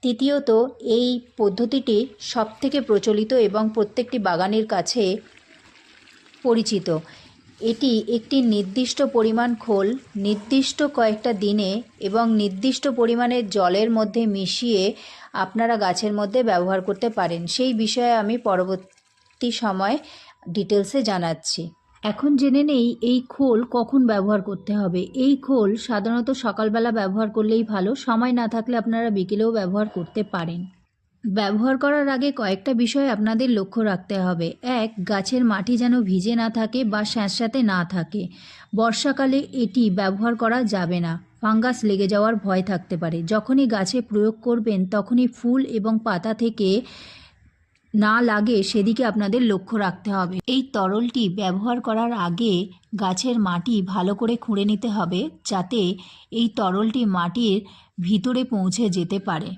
তৃতীয়ত, এই পদ্ধতিটি সবথেকে প্রচলিত এবং প্রত্যেকটি বাগানের কাছে পরিচিত। এটি একটি নির্দিষ্ট পরিমাণ খোল নির্দিষ্ট কয়েকটা দিনে এবং নির্দিষ্ট পরিমাণের জলের মধ্যে মিশিয়ে আপনারা গাছের মধ্যে ব্যবহার করতে পারেন। সেই বিষয়ে আমি পরবর্তী সময় ডিটেলসে জানাচ্ছি। এখন জেনে নেই এই খোল কখন ব্যবহার করতে হবে। এই খোল সাধারণত সকালবেলা ব্যবহার করলেই ভালো, সময় না থাকলে আপনারা বিকেলেও ব্যবহার করতে পারেন। ব্যবহার করার আগে কয়েকটা বিষয় আপনাদের লক্ষ্য রাখতে হবে। এক, গাছের মাটি যেন ভিজে না থাকে বা স্যাঁতস্যাঁতে না থাকে। বর্ষাকালে এটি ব্যবহার করা যাবে না, ফাঙ্গাস লেগে যাওয়ার ভয় থাকতে পারে। যখনই গাছে প্রয়োগ করবেন তখনই ফুল এবং পাতা থেকে না লাগে সেদিকে আপনাদের লক্ষ্য রাখতে হবে। এই তরলটি ব্যবহার করার আগে গাছের মাটি ভালো করে খুঁড়ে নিতে হবে, যাতে এই তরলটি মাটির ভিতরে পৌঁছে যেতে পারে।